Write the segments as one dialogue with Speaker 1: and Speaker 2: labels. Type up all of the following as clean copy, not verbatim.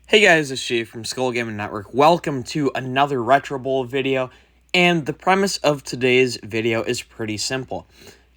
Speaker 1: Hey guys, it's Jay from Skull Gaming Network. Welcome to another Retro Bowl video, and the premise of today's video is pretty simple.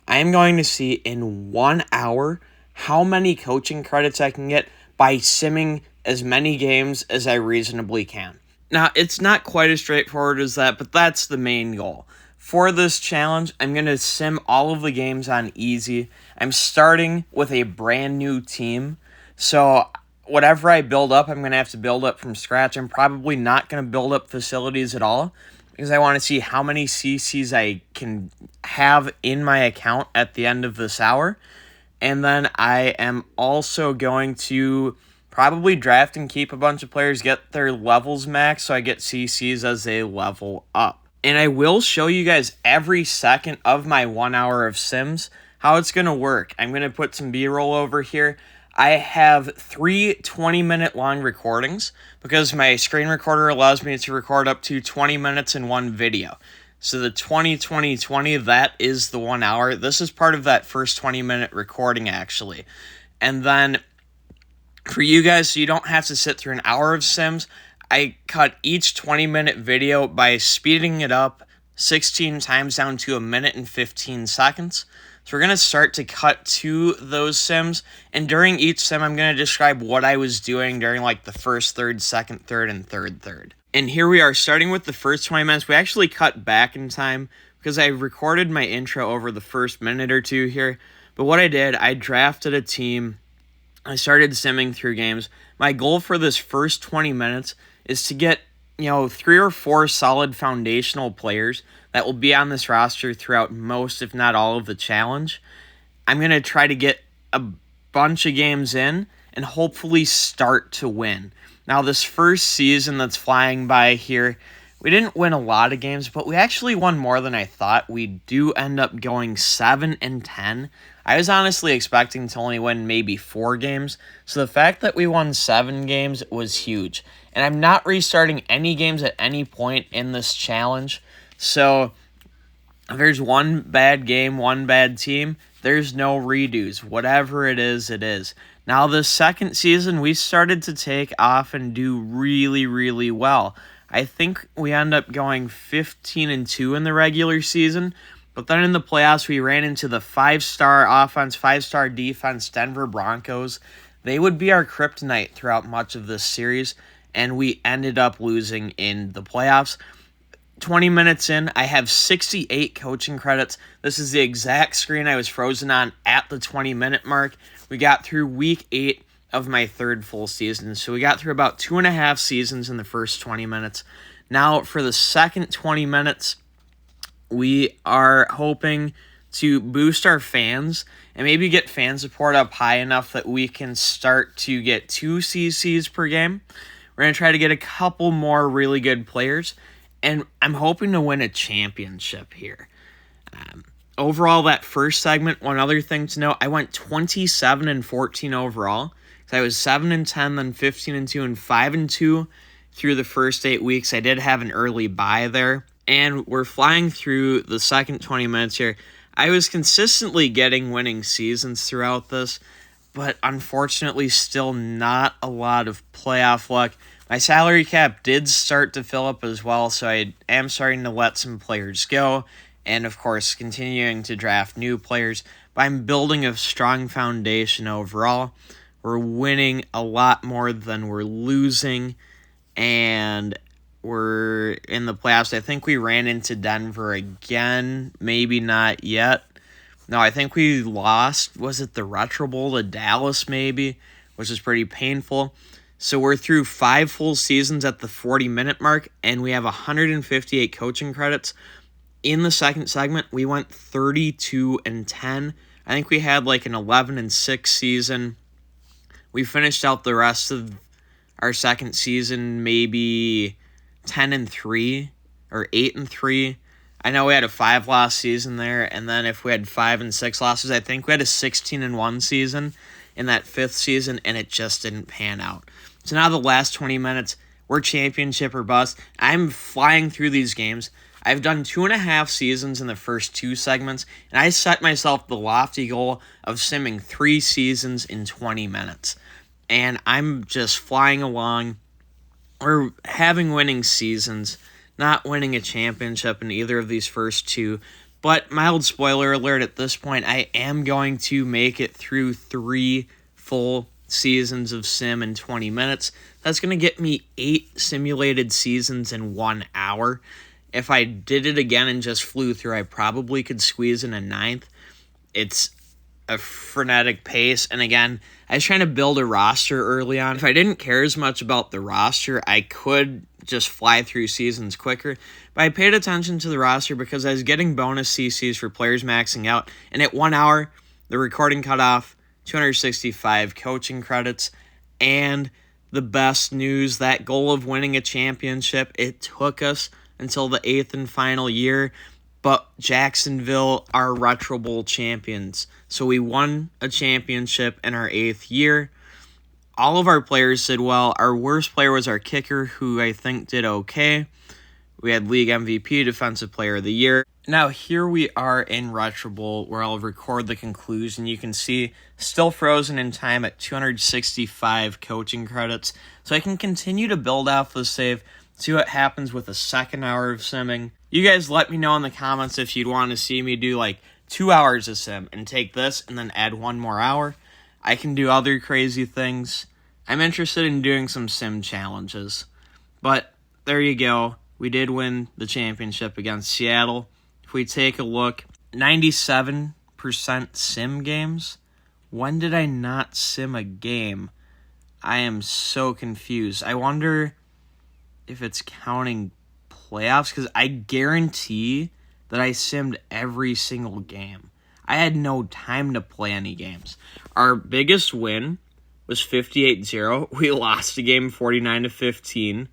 Speaker 1: I am going to see in 1 hour how many coaching credits I can get by simming as many games as I reasonably can. Now, it's not quite as straightforward as that, but that's the main goal. For this challenge, I'm going to sim all of the games on easy. I'm starting with a brand new team, so whatever I build up, I'm going to have to build up from scratch. I'm probably not going to build up facilities at all because I want to see how many CCs I can have in my account at the end of this hour. And then I am also going to probably draft and keep a bunch of players, get their levels max so I get CCs as they level up. And I will show you guys every second of my 1 hour of sims how it's going to work. I'm going to put some B-roll over here. I have 3 20-minute long recordings because my screen recorder allows me to record up to 20 minutes in one video. So the 20, that is the 1 hour. This is part of that first 20-minute recording, actually. And then for you guys, so you don't have to sit through an hour of sims, I cut each 20-minute video by speeding it up 16 times down to 1 minute and 15 seconds. So we're going to start to cut to those sims, and during each sim, I'm going to describe what I was doing during like the first third, second third, and third. And here we are, starting with the first 20 minutes. We actually cut back in time because I recorded my intro over the first minute or two here. But what I did, I drafted a team. I started simming through games. My goal for this first 20 minutes is to get 3 or 4 solid foundational players that will be on this roster throughout most, if not all, of the challenge. I'm going to try to get a bunch of games in and hopefully start to win. Now, this first season that's flying by here, we didn't win a lot of games, but we actually won more than I thought. We do end up going 7-10. I was honestly expecting to only win maybe 4 games, so the fact that we won 7 games was huge. And I'm not restarting any games at any point in this challenge, so if there's one bad game, one bad team, there's no redos. Whatever it is, it is. Now, this second season, we started to take off and do really, really well. I think we end up going 15-2 in the regular season, but then in the playoffs, we ran into the 5-star offense, 5-star defense Denver Broncos. They would be our kryptonite throughout much of this series, and we ended up losing in the playoffs. 20 minutes in, I have 68 coaching credits. This is the exact screen I was frozen on at the 20-minute mark. We got through week 8 of my third full season, so we got through about 2.5 seasons in the first 20 minutes. Now, for the second 20 minutes, we are hoping to boost our fans and maybe get fan support up high enough that we can start to get 2 CCs per game. We're going to try to get a couple more really good players, and I'm hoping to win a championship here. Overall, that first segment, one other thing to note, I went 27-14 overall. So I was 7-10, then 15-2, and 5-2 through the first 8 weeks. I did have an early bye there. And we're flying through the second 20 minutes here. I was consistently getting winning seasons throughout this, but unfortunately still not a lot of playoff luck. My salary cap did start to fill up as well, so I am starting to let some players go, and of course continuing to draft new players, but I'm building a strong foundation overall. We're winning a lot more than we're losing, and we're in the playoffs. I think we ran into Denver again, maybe not yet. No, I think we lost, was it the Retro Bowl to Dallas maybe, which is pretty painful. So we're through 5 full seasons at the 40-minute mark, and we have 158 coaching credits. In the second segment, we went 32-10. I think we had like an 11-6 season. We finished out the rest of our second season maybe 10-3 or 8-3. I know we had a 5-loss season there, and then if we had 5 and 6 losses, I think we had a 16-1 season in that 5th season, and it just didn't pan out. So now the last 20 minutes, we're championship or bust. I'm flying through these games. I've done 2.5 seasons in the first 2 segments, and I set myself the lofty goal of simming 3 seasons in 20 minutes. and I'm just flying along. We're having winning seasons, not winning a championship in either of these first two. But mild spoiler alert at this point, I am going to make it through 3 full seasons of Sim in 20 minutes. That's going to get me 8 simulated seasons in 1 hour. If I did it again and just flew through, I probably could squeeze in a 9th. It's a frenetic pace, and again, I was trying to build a roster early on. If I didn't care as much about the roster, I could just fly through seasons quicker, but I paid attention to the roster because I was getting bonus CCs for players maxing out, and at 1 hour, the recording cut off, 265 coaching credits, and the best news, that goal of winning a championship, it took us until the 8th and final year, but Jacksonville are Retro Bowl champions. So we won a championship in our 8th year. All of our players did well. Our worst player was our kicker, who I think did okay. We had league MVP, defensive player of the year. Now here we are in Retro Bowl, where I'll record the conclusion. You can see still frozen in time at 265 coaching credits. So I can continue to build off the save, see what happens with the second hour of simming. You guys let me know in the comments if you'd want to see me do like 2 hours of sim and take this and then add 1 more hour. I can do other crazy things. I'm interested in doing some sim challenges. But there you go. We did win the championship against Seattle. If we take a look, 97% sim games. When did I not sim a game? I am so confused. I wonder if it's counting playoffs, because I guarantee that I simmed every single game. I had no time to play any games. Our biggest win was 58-0. We lost a game 49-15.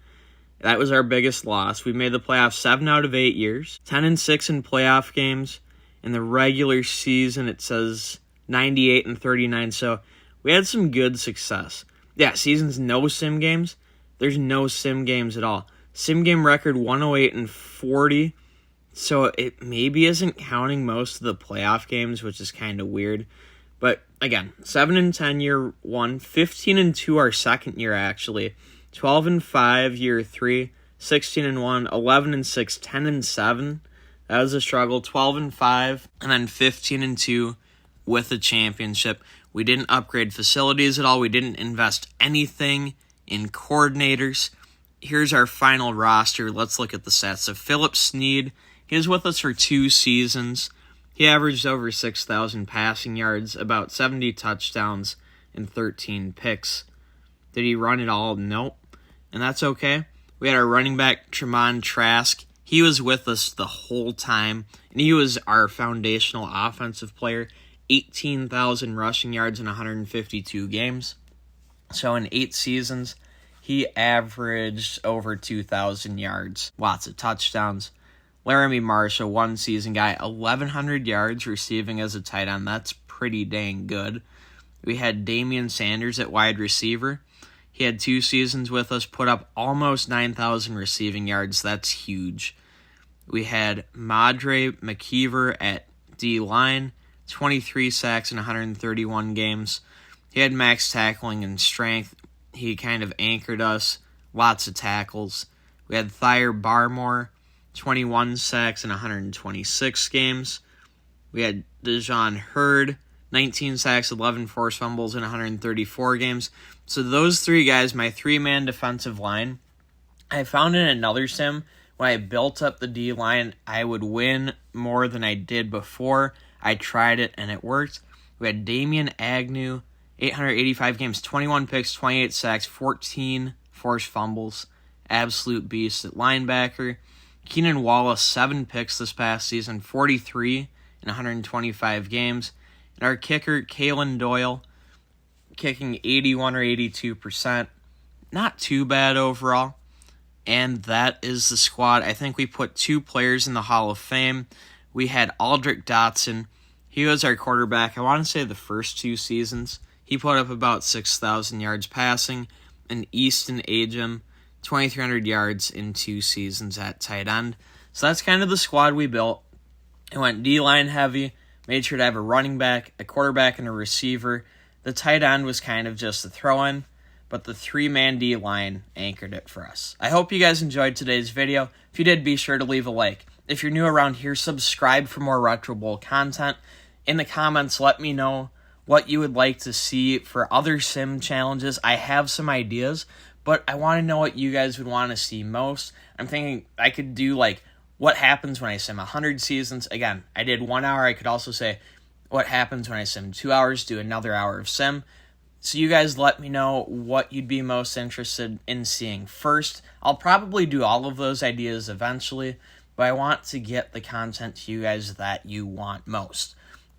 Speaker 1: That was our biggest loss. We made the playoffs 7 out of 8 years. 10-6 in playoff games. In the regular season, it says 98-39. So we had some good success. Yeah, season's no sim games. There's no sim games at all. Sim game record 108-40. So it maybe isn't counting most of the playoff games, which is kind of weird. But again, 7-10 year 1, 15-2 our second year actually, 12-5 year 3, 16-1, 11-6, 10-7. That was a struggle. 12-5, and then 15-2 with a championship. We didn't upgrade facilities at all. We didn't invest anything in coordinators. Here's our final roster. Let's look at the stats. So Philip Snead, he was with us for 2 seasons. He averaged over 6,000 passing yards, about 70 touchdowns, and 13 picks. Did he run it all? Nope. And that's okay. We had our running back, Tremont Trask. He was with us the whole time, and he was our foundational offensive player. 18,000 rushing yards in 152 games. So in 8 seasons, he averaged over 2,000 yards. Lots of touchdowns. Laramie Marshall, 1 season guy, 1,100 yards receiving as a tight end. That's pretty dang good. We had Damian Sanders at wide receiver. He had 2 seasons with us, put up almost 9,000 receiving yards. That's huge. We had Madre McKeever at D-line, 23 sacks in 131 games. He had max tackling and strength. He kind of anchored us. Lots of tackles. We had Thayer Barmore, 21 sacks in 126 games. We had Dejon Hurd, 19 sacks, 11 forced fumbles in 134 games. So those 3 guys, my 3-man defensive line, I found in another sim, when I built up the D-line, I would win more than I did before. I tried it, and it worked. We had Damian Agnew, 885 games, 21 picks, 28 sacks, 14 forced fumbles. Absolute beast at linebacker. Keenan Wallace, 7 picks this past season, 43 in 125 games. And our kicker, Kalen Doyle, kicking 81 or 82%. Not too bad overall. And that is the squad. I think we put 2 players in the Hall of Fame. We had Aldrick Dotson. He was our quarterback, I want to say the first 2 seasons. He put up about 6,000 yards passing. And Easton Agem, 2,300 yards in 2 seasons at tight end. So that's kind of the squad we built. It went D-line heavy. Made sure to have a running back, a quarterback, and a receiver. The tight end was kind of just a throw-in, but the three-man D line anchored it for us. I hope you guys enjoyed today's video. If you did, be sure to leave a like. If you're new around here, subscribe for more Retro Bowl content. In the comments, let me know what you would like to see for other sim challenges. I have some ideas, but I want to know what you guys would want to see most. I'm thinking I could do like what happens when I sim 100 seasons. Again, I did 1 hour. I could also say what happens when I sim 2 hours, do another hour of sim. So you guys let me know what you'd be most interested in seeing first. I'll probably do all of those ideas eventually, but I want to get the content to you guys that you want most.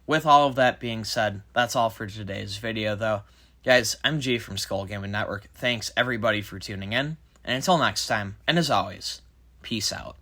Speaker 1: With all of that being said, that's all for today's video, though. Guys, I'm G from Skull Gaming Network. Thanks, everybody, for tuning in. And until next time, and as always, peace out.